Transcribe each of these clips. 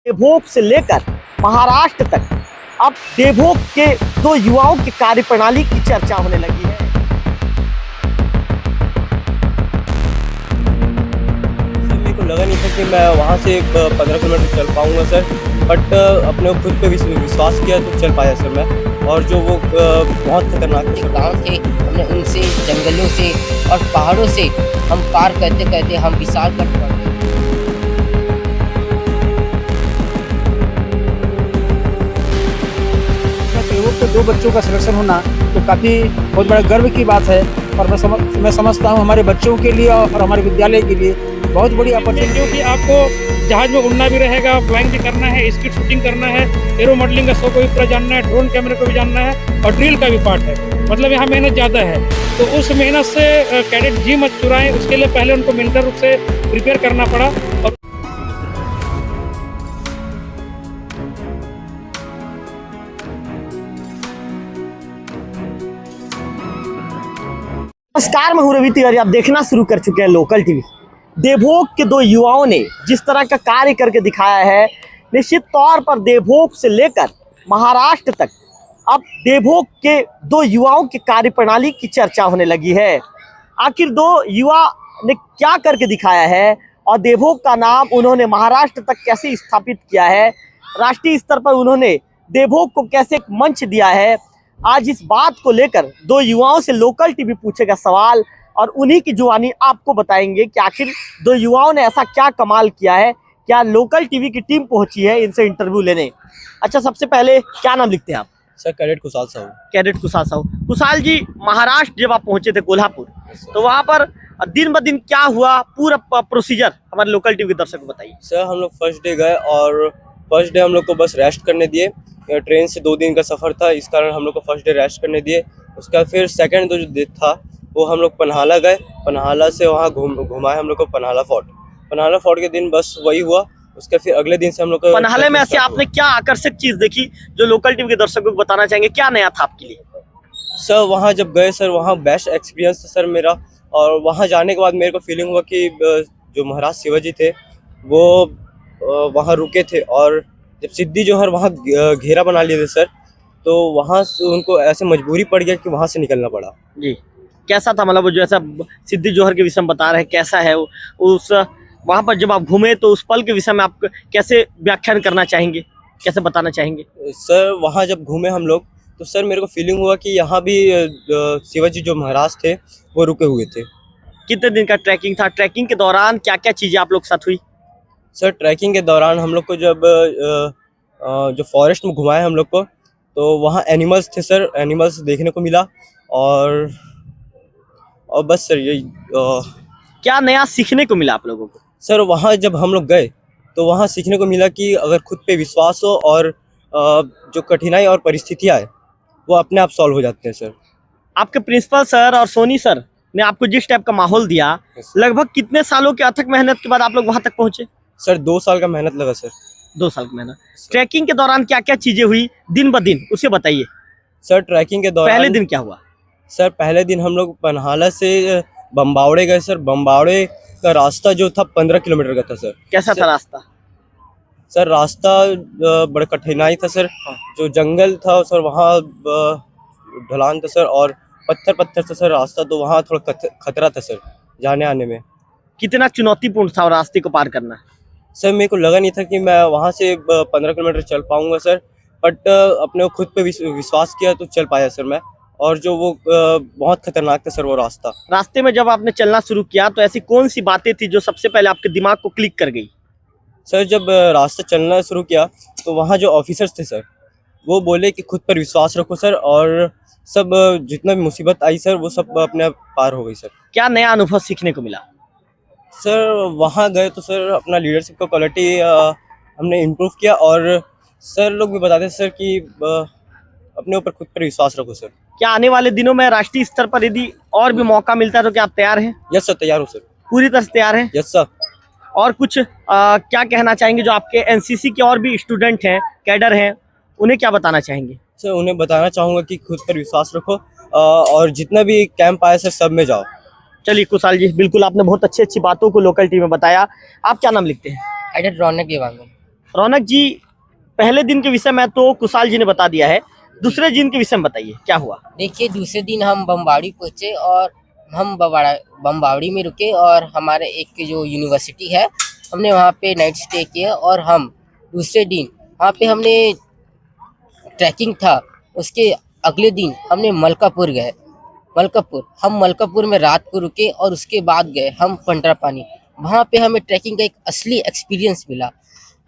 देवभोग से लेकर महाराष्ट्र तक अब देवभोग के दो युवाओं की कार्यप्रणाली की चर्चा होने लगी है। सर मेरे को लगा नहीं था कि मैं वहाँ से 15 किलोमीटर चल पाऊँगा सर, बट अपने खुद पे विश्वास किया तो चल पाया सर मैं। और जो वो बहुत खतरनाक गाँव थे, हमने उनसे जंगलों से और पहाड़ों से हम पार करते करते हम विशालगढ़ पहुँच गए। देवभोग के दो बच्चों का सिलेक्शन होना तो काफ़ी बहुत बड़ा गर्व की बात है। और मैं समझता हूँ हमारे बच्चों के लिए और हमारे विद्यालय के लिए बहुत बड़ी अपॉर्चुनिटी। क्योंकि आपको जहाज में उड़ना भी रहेगा, फ्लाइंग भी करना है, स्किट शूटिंग करना है, एरो मॉडलिंग का शो को भी पूरा जानना है, ड्रोन कैमरे को भी जानना है और ड्रिल का भी पार्ट है। मतलब यहाँ मेहनत ज़्यादा है, तो उस मेहनत से कैडेट जी मत चुराएं। उसके लिए पहले उनको मेंटर रूप से प्रिपेयर करना पड़ा। और नमस्कार, मैं हूं रवि तिवारी। आप देखना शुरू कर चुके हैं लोकल टीवी। देवभोग के दो युवाओं ने जिस तरह का कार्य करके दिखाया है, निश्चित तौर पर देवभोग से लेकर महाराष्ट्र तक अब देवभोग के दो युवाओं की कार्यप्रणाली की चर्चा होने लगी है। आखिर दो युवा ने क्या करके दिखाया है और देवभोग का नाम उन्होंने महाराष्ट्र तक कैसे स्थापित किया है, राष्ट्रीय स्तर पर उन्होंने देवभोग को कैसे एक मंच दिया है। आज इस बात को लेकर दो युवाओं से लोकल टीवी पूछेगा सवाल और उन्हीं की जुबानी आपको बताएंगे कि आखिर दो युवाओं ने ऐसा क्या कमाल किया है। क्या लोकल टीवी की टीम पहुंची है इनसे इंटरव्यू लेने। अच्छा, सबसे पहले क्या नाम लिखते हैं आप? Sir cadet Kushal Sahu. Cadet Kushal Sahu. Kushal ji, Maharashtra जब आप पहुंचे थे कोल्हापुर, तो वहाँ पर दिन ब दिन क्या हुआ, पूरा प्रोसीजर हमारे लोकल टीवी के दर्शक को बताइए। सर हम लोग फर्स्ट डे गए और फर्स्ट डे हम लोग को बस रेस्ट करने दिए। ट्रेन से 2 दिन का सफ़र था, इस कारण हम लोग को फर्स्ट डे रेस्ट करने दिए। उसका फिर सेकंड जो डे था वो हम लोग पन्हाला गए। पन्हाला से वहाँ घुमाए हम लोग को पन्हाला फोर्ट के दिन बस वही हुआ। उसके फिर अगले दिन से हम लोग को पन्हाले में ऐसे आपने क्या आकर्षक चीज देखी जो लोकल टीवी के दर्शकों को बताना चाहेंगे, क्या नया था आपके लिए? सर वहाँ जब गए सर, वहाँ बेस्ट एक्सपीरियंस था सर मेरा। और वहाँ जाने के बाद मेरे को फीलिंग हुआ कि जो महाराज शिवाजी थे वो वहाँ रुके थे, और जब सिद्धि जौहर वहाँ घेरा बना लिए थे सर, तो वहाँ उनको ऐसे मजबूरी पड़ गया कि वहाँ से निकलना पड़ा। जी, कैसा था, मतलब जो ऐसा सिद्धि जौहर के विषय में बता रहे हैं, कैसा है उस वहाँ पर जब आप घूमे तो उस पल के विषय में आप कैसे व्याख्यान करना चाहेंगे, कैसे बताना चाहेंगे? सर वहाँ जब घूमे हम लोग तो सर मेरे को फीलिंग हुआ कि यहाँ भी शिवाजी जो महाराज थे वो रुके हुए थे। कितने दिन का ट्रैकिंग था? ट्रैकिंग के दौरान क्या क्या चीज़ें आप लोग के साथ हुई? सर ट्रैकिंग के दौरान हम लोग को जब जो फॉरेस्ट में घुमाए हम लोग को, तो वहाँ एनिमल्स थे सर, एनिमल्स देखने को मिला। और बस सर यही। क्या नया सीखने को मिला आप लोगों को? सर वहाँ जब हम लोग गए तो वहाँ सीखने को मिला कि अगर खुद पे विश्वास हो और जो कठिनाई और परिस्थितियाँ है वो अपने आप सॉल्व हो जाते हैं सर। आपके प्रिंसिपल सर और सोनी सर ने आपको जिस टाइप का माहौल दिया, लगभग कितने सालों की अथक मेहनत के बाद आप लोग वहाँ तक पहुँचे? सर 2 साल का मेहनत लगा सर। 2 साल की मेहनत। ट्रैकिंग के दौरान क्या क्या चीजें हुई दिन ब दिन, उसे बताइए। सर ट्रैकिंग के दौरान पहले दिन क्या हुआ? सर पहले दिन हम लोग पन्हाला से बम्बावड़े गए सर। बम्बावड़े का रास्ता जो था 15 किलोमीटर का था सर। कैसा था रास्ता? सर रास्ता बड़ा कठिनाई था सर। जो जंगल था सर, वहाँ ढलान था सर और पत्थर था सर रास्ता, तो वहाँ थोड़ा खतरा था सर जाने आने में। कितना चुनौतीपूर्ण था रास्ते को पार करना? सर मेरे को लगा नहीं था कि मैं वहाँ से 15 किलोमीटर चल पाऊँगा सर, बट अपने खुद पे विश्वास किया तो चल पाया सर मैं। और जो वो बहुत खतरनाक था सर वो रास्ता। रास्ते में जब आपने चलना शुरू किया तो ऐसी कौन सी बातें थी जो सबसे पहले आपके दिमाग को क्लिक कर गई? सर जब रास्ता चलना शुरू किया तो वहाँ जो ऑफिसर्स थे सर, वो बोले कि खुद पर विश्वास रखो सर, और सब जितना भी मुसीबत आई सर वो सब अपने आप पार हो गई सर। क्या नया अनुभव सीखने को मिला? सर वहाँ गए तो सर अपना लीडरशिप का क्वालिटी हमने इम्प्रूव किया, और सर लोग भी बताते सर कि अपने ऊपर खुद पर विश्वास रखो सर। क्या आने वाले दिनों में राष्ट्रीय स्तर पर यदि और भी मौका मिलता है तो क्या आप तैयार हैं? यस सर, तैयार हूँ सर। पूरी तरह से तैयार हैं? Yes sir. और कुछ क्या कहना चाहेंगे जो आपके एनसीसी के और भी स्टूडेंट हैं, कैडर हैं, उन्हें क्या बताना चाहेंगे? सर उन्हें बताना चाहूँगा कि खुद पर विश्वास रखो और जितना भी कैंप आए सर सब में जाओ। चलिए कुशाल जी, बिल्कुल आपने बहुत अच्छी बातों को लोकल टीम में बताया। आप क्या नाम लिखते हैं? कैडेट रौनक देवांगन। रौनक जी, पहले दिन के विषय में तो कुशाल जी ने बता दिया है, दूसरे दिन के विषय में बताइए क्या हुआ। देखिए, दूसरे दिन हम बमबाड़ी पहुँचे और हम बमबाड़ी में रुके और हमारे एक जो यूनिवर्सिटी है हमने वहाँ पे नाइट स्टे किया। और हम दूसरे दिन वहाँ पे हमने ट्रैकिंग था, उसके अगले दिन हमने मलकापुर गए। हम मलकापुर में रात को रुके और उसके बाद गए हम पंडरापानी। वहाँ पे हमें ट्रैकिंग का एक असली एक्सपीरियंस मिला।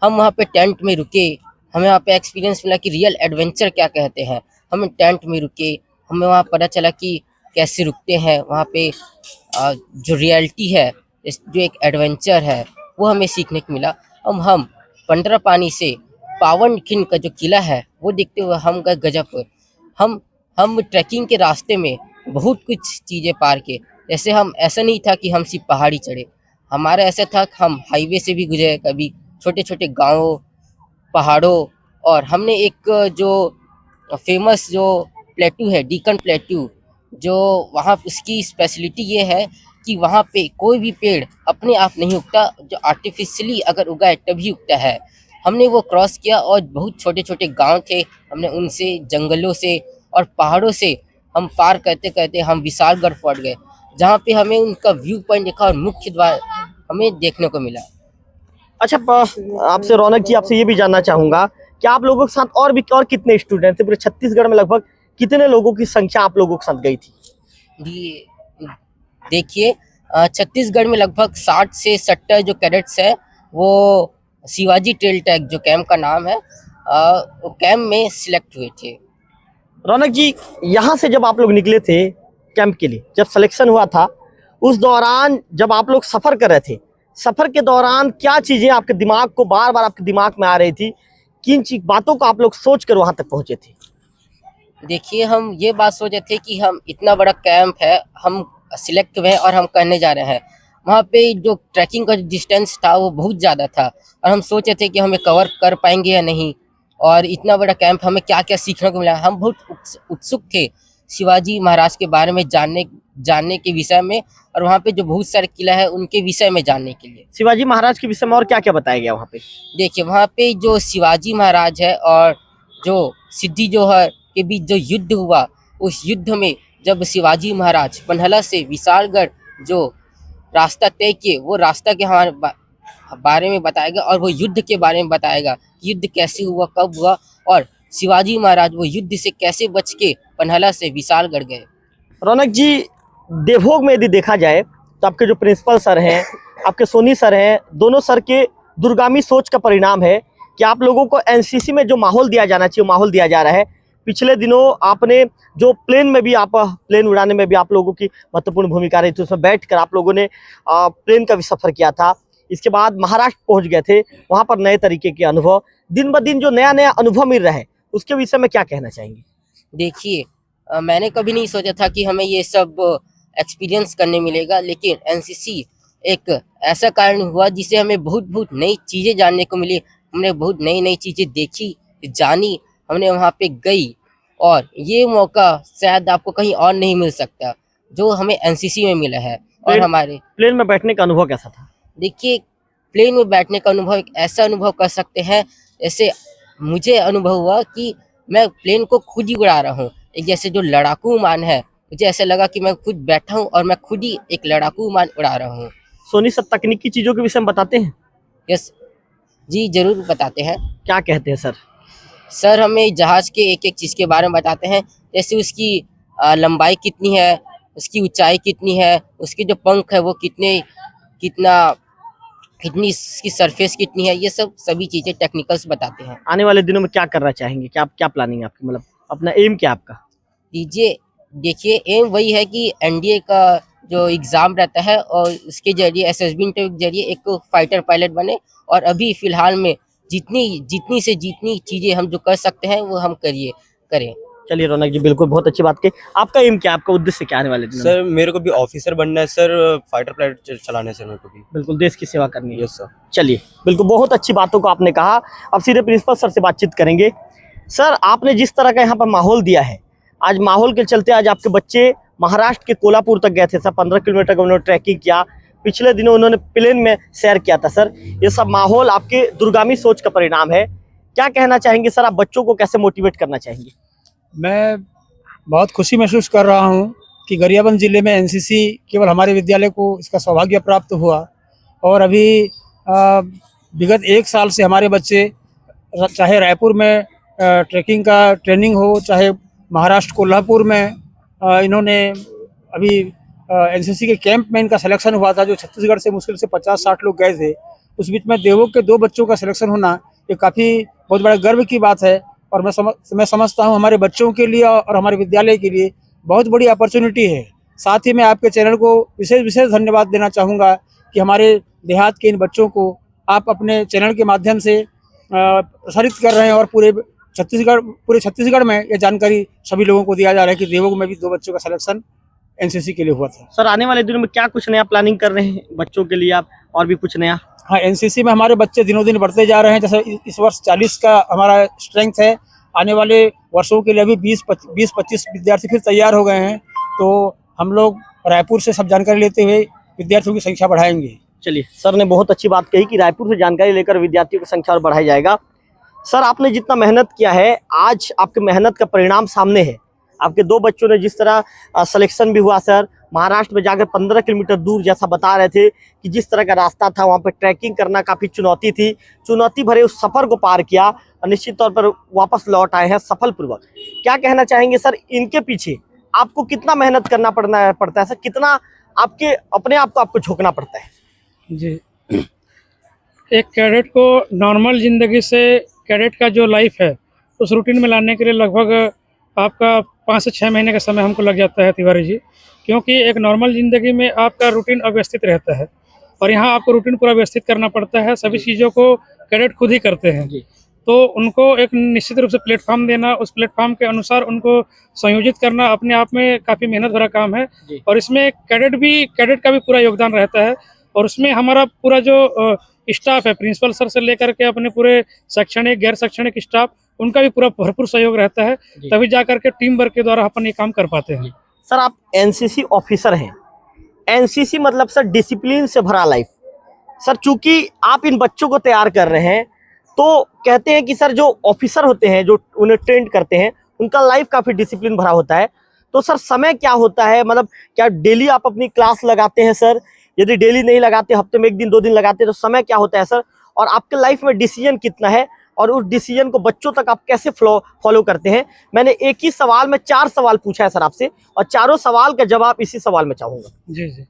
हम वहाँ पे टेंट में रुके, हमें वहाँ पे एक्सपीरियंस मिला कि रियल एडवेंचर क्या कहते हैं। हमें टेंट में रुके, हमें वहाँ पता चला कि कैसे रुकते हैं वहाँ पे। जो रियलिटी है, जो एक एडवेंचर है, वो हमें सीखने को मिला। हम पंडरापानी से पावन खिंड का जो किला है वो देखते हुए हम गए गजबपुर। हम ट्रैकिंग के रास्ते में बहुत कुछ चीज़ें पार किए। जैसे हम ऐसा नहीं था कि हम सिर्फ पहाड़ी चढ़े, हमारा ऐसा था कि हम हाईवे से भी गुजरे, कभी छोटे छोटे गाँवों, पहाड़ों। और हमने एक जो फेमस जो प्लेटू है, डीकन प्लेटू, जो वहाँ उसकी स्पेशलिटी ये है कि वहाँ पे कोई भी पेड़ अपने आप नहीं उगता, जो आर्टिफिशियली अगर उगाए तभी उगता है। हमने वो क्रॉस किया और बहुत छोटे छोटे गांव थे, हमने उनसे, जंगलों से और पहाड़ों से हम पार करते करते हम विशालगढ़ फोर्ट गए, जहाँ पे हमें उनका व्यू पॉइंट देखा और मुख्य द्वार हमें देखने को मिला। अच्छा, आपसे रौनक जी, आपसे ये भी जानना चाहूँगा कि आप लोगों के साथ और कितने स्टूडेंट थे? पूरे छत्तीसगढ़ में लगभग कितने लोगों की संख्या आप लोगों के साथ गई थी? जी, देखिए, छत्तीसगढ़ में लगभग 60 से 70 जो कैडेट्स है वो शिवाजी ट्रेल टैग जो कैंप का नाम है, वो कैंप में सिलेक्ट हुए थे। रौनक जी, यहाँ से जब आप लोग निकले थे कैंप के लिए, जब सिलेक्शन हुआ था, उस दौरान जब आप लोग सफ़र कर रहे थे, सफ़र के दौरान क्या चीज़ें आपके दिमाग को बार बार आपके दिमाग में आ रही थी? किन बातों को आप लोग सोच कर वहाँ तक पहुँचे थे? देखिए, हम ये बात सोचे थे कि हम इतना बड़ा कैंप है, हम सिलेक्ट हुए और हम करने जा रहे हैं। वहाँ पे जो ट्रैकिंग का डिस्टेंस था वो बहुत ज़्यादा था और हम सोचे थे कि हमें कवर कर पाएंगे या नहीं, और इतना बड़ा कैंप हमें क्या क्या सीखने को मिला। हम बहुत उत्सुक थे शिवाजी महाराज के बारे में जानने के विषय में, और वहाँ पे जो बहुत सारे किला है उनके विषय में जानने के लिए। शिवाजी महाराज के विषय में और क्या क्या बताया गया वहाँ पे? देखिए, वहाँ पे जो शिवाजी महाराज है और जो सिद्धि जोहर के बीच जो युद्ध हुआ, उस युद्ध में जब शिवाजी महाराज पन्हला से विशालगढ़ जो रास्ता तय किए, वो रास्ता के हमारे बारे में बताएगा और वो युद्ध के बारे में बताएगा, युद्ध कैसे हुआ, कब हुआ, और शिवाजी महाराज वो युद्ध से कैसे बच के पन्हला से विशालगढ़ गए। रौनक जी, देवभोग में यदि देखा जाए तो आपके जो प्रिंसिपल सर हैं, आपके सोनी सर हैं, दोनों सर के दूरगामी सोच का परिणाम है कि आप लोगों को एनसीसी में जो माहौल दिया जाना चाहिए वो माहौल दिया जा रहा है। पिछले दिनों आपने जो प्लेन उड़ाने में भी आप लोगों की महत्वपूर्ण भूमिका रही थी, उसमें बैठकर आप लोगों ने प्लेन का भी सफ़र किया था। इसके बाद महाराष्ट्र पहुंच गए थे, वहां पर नए तरीके के अनुभव, दिन ब दिन जो नया नया अनुभव मिल रहा है, उसके विषय में क्या कहना चाहेंगे? देखिए, मैंने कभी नहीं सोचा था कि हमें ये सब एक्सपीरियंस करने मिलेगा, लेकिन एनसीसी एक ऐसा कारण हुआ जिससे हमें बहुत नई चीज़ें जानने को मिली। हमने बहुत नई चीज़ें देखी, जानी, हमने वहाँ पे गई, और ये मौका शायद आपको कहीं और नहीं मिल सकता जो हमें एनसीसी में मिला है। और हमारे प्लेन में बैठने का अनुभव कैसा था? देखिए, प्लेन में बैठने का अनुभव एक ऐसा अनुभव कर सकते हैं जैसे मुझे अनुभव हुआ कि मैं प्लेन को खुद ही उड़ा रहा हूँ। एक जैसे जो लड़ाकू विमान है, मुझे ऐसा लगा कि मैं खुद बैठा हूँ और मैं खुद ही एक लड़ाकू विमान उड़ा रहा हूँ। सोनी सर तकनीकी चीज़ों के विषय में बताते हैं? यस जी, ज़रूर बताते हैं। क्या कहते हैं सर? सर हमें जहाज़ के एक एक चीज़ के बारे में बताते हैं, जैसे उसकी लंबाई कितनी है, उसकी ऊंचाई कितनी है, उसके जो पंख है वो कितनी इसकी सरफेस कितनी है, ये सब सभी चीज़ें टेक्निकल्स बताते हैं। आने वाले दिनों में क्या करना चाहेंगे? क्या प्लानिंग है आपकी, मतलब अपना एम क्या आपका? देखिए, एम वही है कि एनडीए का जो एग्ज़ाम रहता है और उसके जरिए एसएसबी इंटरव्यू के जरिए एक फाइटर पायलट बने, और अभी फ़िलहाल में जितनी चीज़ें हम जो कर सकते हैं वो हम करें। चलिए रौनक जी, बिल्कुल बहुत अच्छी बात की। आपका एम क्या, आपका उद्देश्य क्या आने वाले दिनों में? सर मेरे को भी ऑफिसर बनना है सर, फाइटर पायलट चलाने से मेरे को भी। बिल्कुल देश की सेवा करनी है। Yes sir. चलिए, बिल्कुल बहुत अच्छी बातों को आपने कहा। अब सीधे प्रिंसिपल सर से बातचीत करेंगे। सर, आपने जिस तरह का यहाँ पर माहौल दिया है, आज माहौल के चलते आज आपके बच्चे महाराष्ट्र के कोल्हापुर तक गए थे सर, 15 किलोमीटर का उन्होंने ट्रैकिंग किया, पिछले दिनों उन्होंने प्लेन में शेयर किया था सर। ये सब माहौल आपके दूरगामी सोच का परिणाम है। क्या कहना चाहेंगे सर, आप बच्चों को कैसे मोटिवेट करना चाहेंगे? मैं बहुत खुशी महसूस कर रहा हूँ कि गरियाबंद ज़िले में एनसीसी केवल हमारे विद्यालय को इसका सौभाग्य प्राप्त हुआ, और अभी विगत 1 साल से हमारे बच्चे चाहे रायपुर में ट्रैकिंग का ट्रेनिंग हो, चाहे महाराष्ट्र कोल्हापुर में इन्होंने अभी एनसीसी के कैंप में इनका सिलेक्शन हुआ था, जो छत्तीसगढ़ से मुश्किल से 50-60 लोग गए थे। उस बीच में देवोग के 2 बच्चों का सिलेक्शन होना ये काफ़ी बहुत बड़ा गर्व की बात है, और मैं समझता हूँ हमारे बच्चों के लिए और हमारे विद्यालय के लिए बहुत बड़ी अपॉर्चुनिटी है। साथ ही मैं आपके चैनल को विशेष धन्यवाद देना चाहूँगा कि हमारे देहात के इन बच्चों को आप अपने चैनल के माध्यम से प्रसारित कर रहे हैं, और पूरे छत्तीसगढ़ में ये जानकारी सभी लोगों को दिया जा रहा है कि देवोग में भी 2 बच्चों का सिलेक्शन एनसीसी के लिए हुआ था। सर आने वाले दिनों में क्या कुछ नया प्लानिंग कर रहे हैं बच्चों के लिए आप, और भी कुछ नया? हाँ, एनसीसी में हमारे बच्चे दिनों दिन बढ़ते जा रहे हैं। जैसे इस वर्ष 40 का हमारा स्ट्रेंथ है, आने वाले वर्षों के लिए अभी 20-25 विद्यार्थी फिर तैयार हो गए हैं। तो हम लोग रायपुर से सब जानकारी लेते हुए विद्यार्थियों की संख्या बढ़ाएंगे। चलिए, सर ने बहुत अच्छी बात कही कि रायपुर से जानकारी लेकर विद्यार्थियों की संख्या और बढ़ाई जाएगा। सर आपने जितना मेहनत किया है, आज आपकी मेहनत का परिणाम सामने है। आपके 2 बच्चों ने जिस तरह सिलेक्शन भी हुआ सर, महाराष्ट्र में जाकर 15 किलोमीटर दूर, जैसा बता रहे थे कि जिस तरह का रास्ता था वहाँ पर ट्रैकिंग करना काफ़ी चुनौती थी, चुनौती भरे उस सफ़र को पार किया और निश्चित तौर पर वापस लौट आए हैं सफलपूर्वक। क्या कहना चाहेंगे सर, इनके पीछे आपको कितना मेहनत करना पड़ता है सर, कितना आपके अपने आप को आपको झोंकना पड़ता है? जी, एक कैडेट को नॉर्मल ज़िंदगी से कैडेट का जो लाइफ है उस रूटीन में लाने के लिए लगभग आपका 5 से 6 महीने का समय हमको लग जाता है तिवारी जी, क्योंकि एक नॉर्मल ज़िंदगी में आपका रूटीन अव्यवस्थित रहता है और यहाँ आपको रूटीन पूरा व्यवस्थित करना पड़ता है। सभी चीज़ों को कैडेट खुद ही करते हैं, तो उनको एक निश्चित रूप से प्लेटफॉर्म देना, उस प्लेटफॉर्म के अनुसार उनको संयोजित करना अपने आप में काफ़ी मेहनत भरा काम है। और इसमें कैडेट का भी पूरा योगदान रहता है, और उसमें हमारा पूरा जो स्टाफ है, प्रिंसिपल सर से लेकर के अपने पूरे शैक्षणिक गैर शैक्षणिक स्टाफ, उनका भी पूरा भरपूर सहयोग रहता है, तभी जा करके टीम वर्क के द्वारा अपन ये काम कर पाते हैं। सर आप एनसीसी ऑफिसर हैं, एनसीसी मतलब सर डिसिप्लिन से भरा लाइफ। सर चूंकि आप इन बच्चों को तैयार कर रहे हैं, तो कहते हैं कि सर जो ऑफिसर होते हैं, जो उन्हें ट्रेन करते हैं, उनका लाइफ काफ़ी डिसिप्लिन भरा होता है। तो सर समय क्या होता है, मतलब क्या डेली आप अपनी क्लास लगाते हैं सर? यदि डेली नहीं लगाते, हफ्ते में 1 दिन 2 दिन लगाते हैं, तो समय क्या होता है सर? और आपके लाइफ में डिसीजन कितना है, और उस डिसीजन को बच्चों तक आप कैसे फॉलो करते हैं? मैंने एक ही सवाल में 4 सवाल पूछा है सर आपसे, और चारों सवाल का जवाब इसी सवाल में चाहूँगा। जी,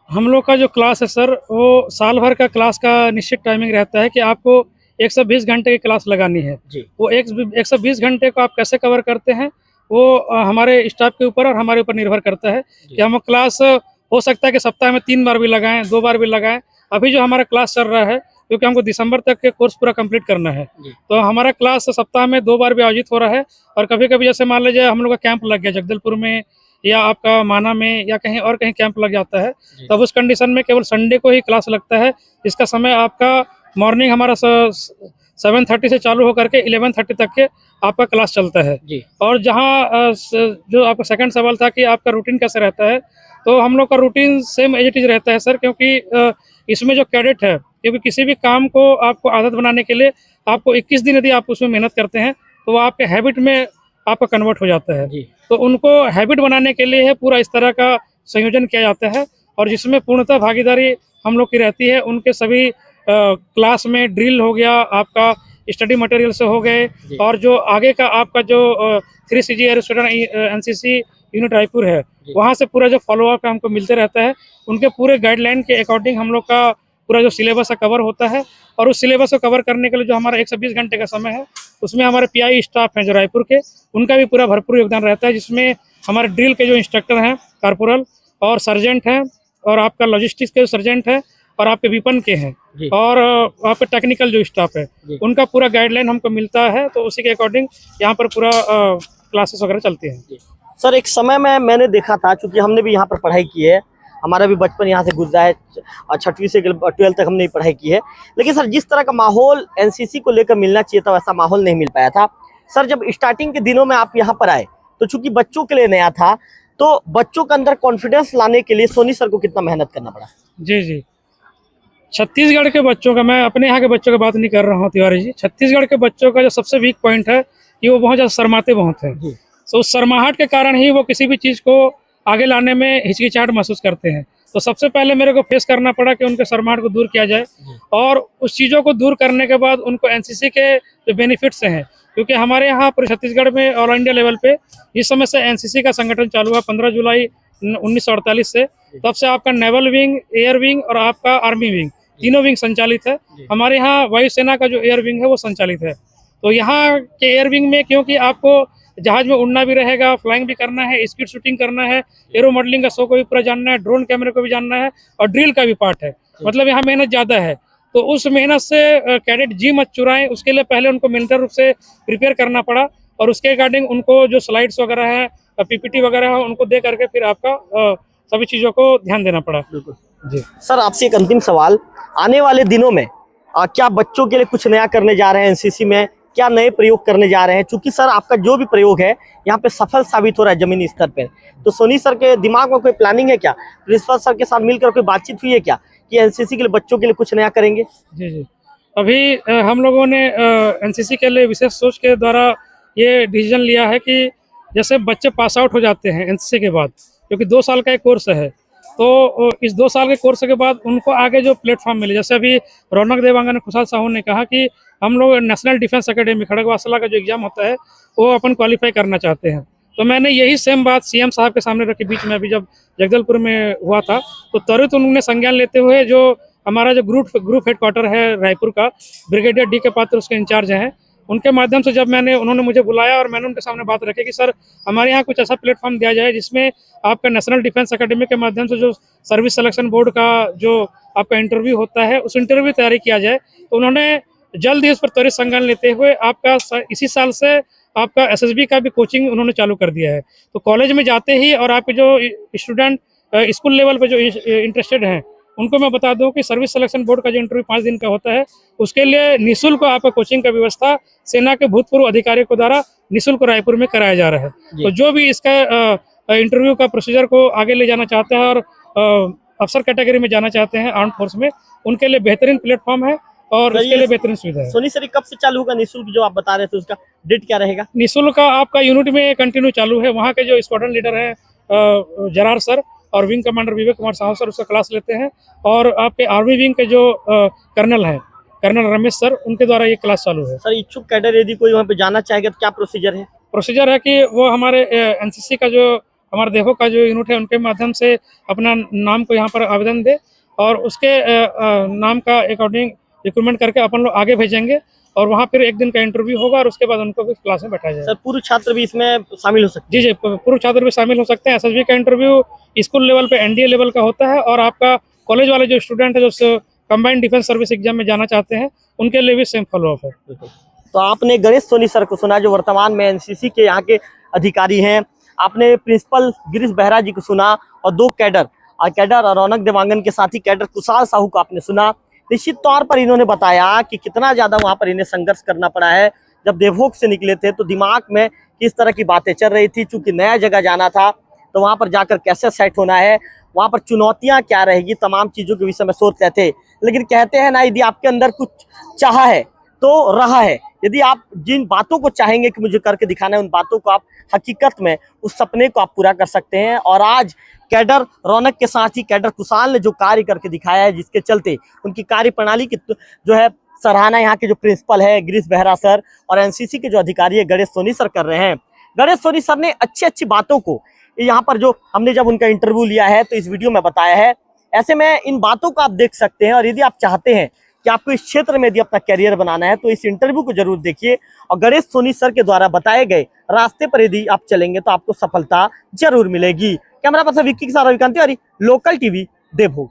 हम लोग का जो क्लास है सर, वो साल भर का क्लास का निश्चित टाइमिंग रहता है कि आपको 120 घंटे की क्लास लगानी है जी। वो 120 घंटे को आप कैसे कवर करते हैं, वो हमारे स्टाफ के ऊपर और हमारे ऊपर निर्भर करता है कि हम क्लास हो सकता है कि सप्ताह में 3 बार भी लगाएं, 2 बार भी लगाएं। अभी जो हमारा क्लास चल रहा है, क्योंकि हमको दिसंबर तक के कोर्स पूरा कंप्लीट करना है, तो हमारा क्लास सप्ताह में 2 बार भी आयोजित हो रहा है। और कभी कभी जैसे मान लीजिए हम लोग का कैंप लग गया जगदलपुर में, या आपका माना में, या कहीं और कहीं कैंप लग जाता है, तब उस कंडीशन में केवल संडे को ही क्लास लगता है। इसका समय आपका मॉर्निंग हमारा 7:30 से चालू होकर के 11:30 तक के आपका क्लास चलता है जी। और जहाँ जो आपका सेकंड सवाल था कि आपका रूटीन कैसे रहता है, तो हम लोग का routine same as it is रहता है सर, क्योंकि इसमें जो कैडेट है, क्योंकि किसी भी काम को आपको आदत बनाने के लिए आपको 21 दिन यदि आप उसमें मेहनत करते हैं, तो वो आपके हैबिट में आपका कन्वर्ट हो जाता है जी। तो उनको हैबिट बनाने के लिए है पूरा इस तरह का संयोजन किया जाता है, और जिसमें पूर्णतः भागीदारी हम लोग की रहती है। उनके सभी क्लास में ड्रिल हो गया, आपका स्टडी मटेरियल से हो गए, और जो आगे का आपका जो 3CG air student NCC unit Raipur है, वहाँ से पूरा जो फॉलोअप हमको मिलते रहता है। उनके पूरे गाइडलाइन के अकॉर्डिंग हम लोग का पूरा जो सिलेबस है कवर होता है, और उस सिलेबस को कवर करने के लिए जो हमारा 120 घंटे का समय है, उसमें हमारे PI स्टाफ हैं जो रायपुर के, उनका भी पूरा भरपूर योगदान रहता है, जिसमें हमारे ड्रिल के जो इंस्ट्रक्टर हैं, कॉर्पोरल और सर्जेंट हैं, और आपका लॉजिस्टिक्स के सर्जेंट हैं, और आपके विपन के हैं, और आपका टेक्निकल जो स्टाफ है, उनका पूरा गाइडलाइन हमको मिलता है। तो उसी के अकॉर्डिंग यहाँ पर पूरा क्लासेस वगैरह चलते हैं। सर एक समय में मैंने देखा था, चूँकि हमने भी यहाँ पर पढ़ाई की है, हमारा भी बचपन यहाँ से गुजरा है, 6वीं से 12th तक हमने पढ़ाई की है, लेकिन सर जिस तरह का माहौल एनसीसी को लेकर मिलना चाहिए था, वैसा माहौल नहीं मिल पाया था। सर जब स्टार्टिंग के दिनों में आप यहाँ पर आए, तो चूँकि बच्चों के लिए नया था, तो बच्चों के अंदर कॉन्फिडेंस लाने के लिए सोनी सर को कितना मेहनत करना पड़ा? जी जी। छत्तीसगढ़ के बच्चों का, मैं अपने यहाँ के बच्चों की बात नहीं कर रहा हूँ तिवारी जी, छत्तीसगढ़ के बच्चों का जो सबसे वीक पॉइंट है कि वो बहुत ज़्यादा शर्माते बहुत हैं। तो उस शर्माहट के कारण ही वो किसी भी चीज़ को आगे लाने में हिचकिचाहट महसूस करते हैं। तो सबसे पहले मेरे को फेस करना पड़ा कि उनके शर्माहट को दूर किया जाए, और उस चीज़ों को दूर करने के बाद उनको एनसीसी के जो बेनिफिट्स हैं, क्योंकि हमारे यहाँ पूरे छत्तीसगढ़ में ऑल इंडिया लेवल पे इस समय से एनसीसी का संगठन चालू हुआ 15 जुलाई 1948 से। तब से आपका नेवल विंग, एयर विंग और आपका आर्मी विंग, तीनों विंग संचालित है। हमारे यहाँ वायुसेना का जो एयर विंग है वो संचालित है। तो यहाँ के एयर विंग में क्योंकि आपको जहाज में उड़ना भी रहेगा, फ्लाइंग भी करना है, स्किट शूटिंग करना है, एरो मॉडलिंग का शो को भी पूरा जानना है, ड्रोन कैमरे को भी जानना है, और ड्रिल का भी पार्ट है। मतलब यहाँ मेहनत ज़्यादा है। तो उस मेहनत से कैडेट जी मत चुराएं, उसके लिए पहले उनको मिलिट्री रूप से प्रिपेयर करना पड़ा, और उसके अकॉर्डिंग उनको जो स्लाइड्स वगैरह है, पीपीटी वगैरह है, उनको दे करके फिर आपका सभी चीज़ों को ध्यान देना पड़ा। जी सर, आपसे एक अंतिम सवाल, आने वाले दिनों में क्या बच्चों के लिए कुछ नया करने जा रहे हैं एनसीसी में? क्या नए प्रयोग करने जा रहे हैं? क्योंकि सर आपका जो भी प्रयोग है यहाँ पे सफल साबित हो रहा है जमीनी स्तर पे। तो सोनी सर के दिमाग में कोई प्लानिंग है क्या? प्रिंसिपल सर के साथ मिलकर कोई बातचीत हुई है क्या कि एनसीसी के लिए बच्चों के लिए कुछ नया करेंगे? जी जी। अभी हम लोगों ने एनसीसी के लिए विशेष सोच के द्वारा ये डिसीजन लिया है कि जैसे बच्चे पास आउट हो जाते हैं एनसीसी के बाद, क्योंकि 2 साल का एक कोर्स है, तो इस 2 साल के कोर्स के बाद उनको आगे जो प्लेटफॉर्म मिले, जैसे अभी रौनक देवांगन खुशहाल साहू ने कहा कि हम लोग नेशनल डिफेंस एकेडमी खड़गवासला का जो एग्जाम होता है वो अपन क्वालिफाई करना चाहते हैं। तो मैंने यही सेम बात सीएम साहब के सामने रखी बीच में, अभी जब जगदलपुर में हुआ था, तो तुरंत उन्होंने संज्ञान लेते हुए जो हमारा जो ग्रुप हेडक्वार्टर है रायपुर का, ब्रिगेडियर डी के पात्र उसके इंचार्ज हैं, उनके माध्यम से जब उन्होंने मुझे बुलाया और मैंने उनके सामने बात रखी कि सर हमारे यहाँ कुछ ऐसा प्लेटफॉर्म दिया जाए जिसमें आपका नेशनल डिफेंस एकेडमी के माध्यम से जो सर्विस सिलेक्शन बोर्ड का जो आपका इंटरव्यू होता है उस इंटरव्यू की तैयारी किया जाए। तो उन्होंने जल्द ही उस पर त्वरित संज्ञान लेते हुए आपका इसी साल से आपका एसएसबी का भी कोचिंग उन्होंने चालू कर दिया है। तो कॉलेज में जाते ही और आपके जो स्टूडेंट स्कूल लेवल पे जो इंटरेस्टेड हैं उनको मैं बता दूं कि सर्विस सिलेक्शन बोर्ड का जो इंटरव्यू 5 दिन का होता है उसके लिए निःशुल्क आपका कोचिंग का व्यवस्था सेना के भूतपूर्व अधिकारियों के द्वारा निःशुल्क रायपुर में कराया जा रहा है। तो जो भी इसका इंटरव्यू का प्रोसीजर को आगे ले जाना चाहते हैं और अफसर कैटेगरी में जाना चाहते हैं आर्म फोर्स में, उनके लिए बेहतरीन प्लेटफॉर्म है और उसके लिए बेहतरीन सुविधा है। सोनी सर कब से चालू होगा निःशुल्क जो आप बता रहे थे, उसका डेट क्या रहेगा? निःशुल्क का आपका यूनिट में कंटिन्यू चालू है। वहाँ के जो स्क्वाड्रन लीडर है जरार सर और wing commander Vivek Kumar Sahu sir उसका क्लास लेते हैं, और आपके आर्मी विंग के जो कर्नल हैं कर्नल रमेश सर, उनके द्वारा ये क्लास चालू है। सर इच्छुक कैडर यदि कोई वहाँ पे जाना चाहेगा तो क्या प्रोसीजर है? प्रोसीजर है कि वो हमारे एनसीसी का जो हमारे देखो का जो यूनिट है उनके माध्यम से अपना नाम को यहाँ पर आवेदन दे, और उसके नाम का अकॉर्डिंग रिक्रूटमेंट करके अपन लोग आगे भेजेंगे, और वहाँ फिर 1 दिन का इंटरव्यू होगा और उसके बाद उनको फिर क्लास में बैठाया जाएगा। सर पूर्व छात्र भी इसमें शामिल हो सकते हैं? जी जी, पूर्व छात्र भी शामिल हो सकते हैं। एसएसबी का इंटरव्यू स्कूल लेवल पे एनडीए लेवल का होता है, और आपका कॉलेज वाले जो स्टूडेंट है जो कंबाइंड डिफेंस सर्विस एग्जाम में जाना चाहते हैं उनके लिए भी सेम फॉलो अप है। तो आपने गणेश सोनी सर को सुना जो वर्तमान में एनसीसी के यहाँ के अधिकारी हैं, आपने प्रिंसिपल गिरीश बेहरा जी को सुना, और 2 कैडर रौनक देवांगन के साथ ही कैडर कुशाल साहू को आपने सुना। निश्चित तौर पर इन्होंने बताया कि कितना ज़्यादा वहाँ पर इन्हें संघर्ष करना पड़ा है। जब देवभोग से निकले थे तो दिमाग में किस तरह की बातें चल रही थी, चूँकि नया जगह जाना था तो वहाँ पर जाकर कैसे सेट होना है, वहाँ पर चुनौतियाँ क्या रहेगी, तमाम चीज़ों के विषय में सोच रहे थे। लेकिन कहते हैं ना, यदि आपके अंदर कुछ चाहा है तो रहा है। यदि आप जिन बातों को चाहेंगे कि मुझे करके दिखाना है, उन बातों को आप हकीकत में उस सपने को आप पूरा कर सकते हैं। और आज कैडर रौनक के साथ ही कैडर कुशाल ने जो कार्य करके दिखाया है, जिसके चलते उनकी कार्य प्रणाली की जो है सराहना यहाँ के जो प्रिंसिपल है गिरीश बेहरा सर और एनसीसी के जो अधिकारी है गणेश सोनी सर कर रहे हैं। गणेश सोनी सर ने अच्छी बातों को यहाँ पर जो हमने जब उनका इंटरव्यू लिया है तो इस वीडियो में बताया है। ऐसे में इन बातों को आप देख सकते हैं, और यदि आप चाहते हैं कि आपको इस क्षेत्र में यदि अपना कैरियर बनाना है तो इस इंटरव्यू को जरूर देखिए, और गणेश सोनी सर के द्वारा बताए गए रास्ते पर यदि आप चलेंगे तो आपको सफलता जरूर मिलेगी। कैमरा पर्सन विक्की के साथ रविकांत तिवारी, लोकल टीवी, देवभोग।